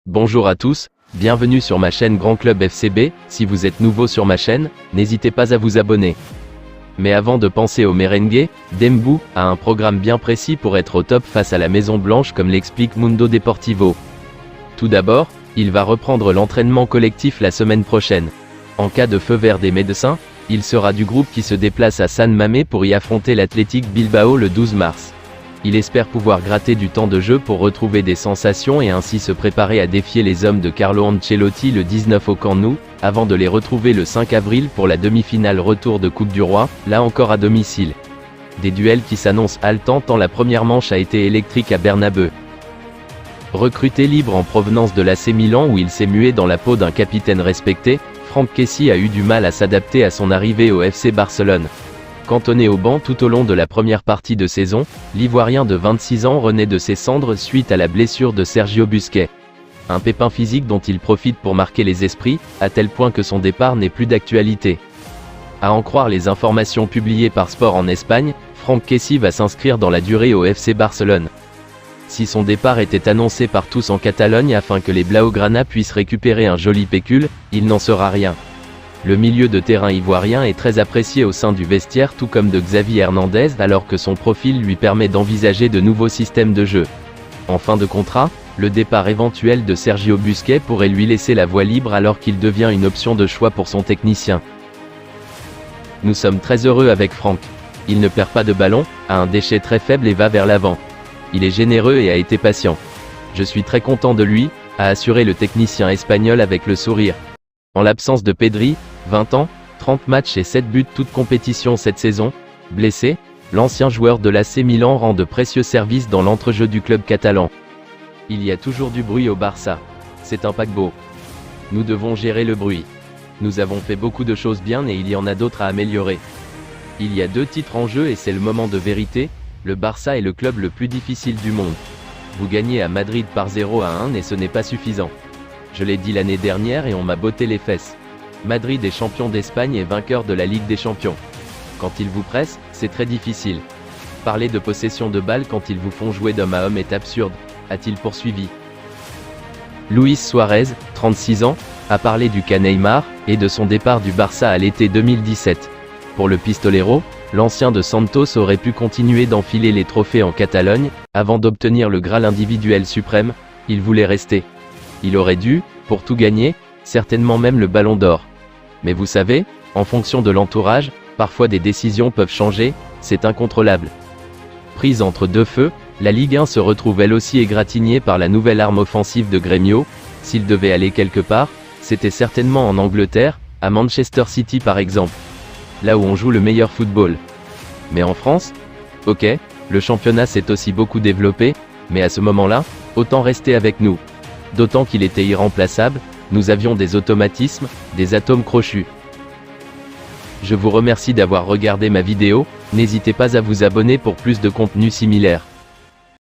Bonjour à tous, bienvenue sur ma chaîne Grand Club FCB. Si vous êtes nouveau sur ma chaîne, n'hésitez pas à vous abonner. Mais avant de penser au merengue, Dembow a un programme bien précis pour être au top face à la Maison Blanche, comme l'explique Mundo Deportivo. Tout d'abord, il va reprendre l'entraînement collectif la semaine prochaine. En cas de feu vert des médecins, il sera du groupe qui se déplace à San Mamés pour y affronter l'Athletic Bilbao le 12 mars. Il espère pouvoir gratter du temps de jeu pour retrouver des sensations et ainsi se préparer à défier les hommes de Carlo Ancelotti le 19 au Camp Nou, avant de les retrouver le 5 avril pour la demi-finale retour de Coupe du Roi, là encore à domicile. Des duels qui s'annoncent haletants tant la première manche a été électrique à Bernabeu. Recruté libre en provenance de l'AC Milan où il s'est mué dans la peau d'un capitaine respecté, Franck Kessie a eu du mal à s'adapter à son arrivée au FC Barcelone. Cantonné au banc tout au long de la première partie de saison, l'Ivoirien de 26 ans renaît de ses cendres suite à la blessure de Sergio Busquets. Un pépin physique dont il profite pour marquer les esprits, à tel point que son départ n'est plus d'actualité. À en croire les informations publiées par Sport en Espagne, Franck Kessie va s'inscrire dans la durée au FC Barcelone. Si son départ était annoncé par tous en Catalogne afin que les Blaugrana puissent récupérer un joli pécule, il n'en sera rien. Le milieu de terrain ivoirien est très apprécié au sein du vestiaire, tout comme de Xavi Hernandez, alors que son profil lui permet d'envisager de nouveaux systèmes de jeu. En fin de contrat, le départ éventuel de Sergio Busquets pourrait lui laisser la voie libre alors qu'il devient une option de choix pour son technicien. Nous sommes très heureux avec Franck. Il ne perd pas de ballon, a un déchet très faible et va vers l'avant. Il est généreux et a été patient. Je suis très content de lui, a assuré le technicien espagnol avec le sourire. En l'absence de Pedri, 20 ans, 30 matchs et 7 buts toutes compétitions cette saison, blessé, l'ancien joueur de l'AC Milan rend de précieux services dans l'entrejeu du club catalan. Il y a toujours du bruit au Barça. C'est un paquebot. Nous devons gérer le bruit. Nous avons fait beaucoup de choses bien et il y en a d'autres à améliorer. Il y a 2 titres en jeu et c'est le moment de vérité. Le Barça est le club le plus difficile du monde. Vous gagnez à Madrid par 0-1 et ce n'est pas suffisant. Je l'ai dit l'année dernière et on m'a botté les fesses. Madrid est champion d'Espagne et vainqueur de la Ligue des Champions. Quand ils vous pressent, c'est très difficile. Parler de possession de balle quand ils vous font jouer d'homme à homme est absurde, a-t-il poursuivi. Luis Suarez, 36 ans, a parlé du cas Neymar, et de son départ du Barça à l'été 2017. Pour le pistolero, l'ancien de Santos aurait pu continuer d'enfiler les trophées en Catalogne, avant d'obtenir le Graal individuel suprême, il voulait rester. Il aurait dû, pour tout gagner, certainement même le Ballon d'Or. Mais vous savez, en fonction de l'entourage, parfois des décisions peuvent changer, c'est incontrôlable. Prise entre deux feux, la Ligue 1 se retrouve elle aussi égratignée par la nouvelle arme offensive de Grêmio. S'il devait aller quelque part, c'était certainement en Angleterre, à Manchester City par exemple. Là où on joue le meilleur football. Mais en France? Ok, le championnat s'est aussi beaucoup développé, mais à ce moment-là, autant rester avec nous. D'autant qu'il était irremplaçable, nous avions des automatismes, des atomes crochus. Je vous remercie d'avoir regardé ma vidéo, n'hésitez pas à vous abonner pour plus de contenu similaire.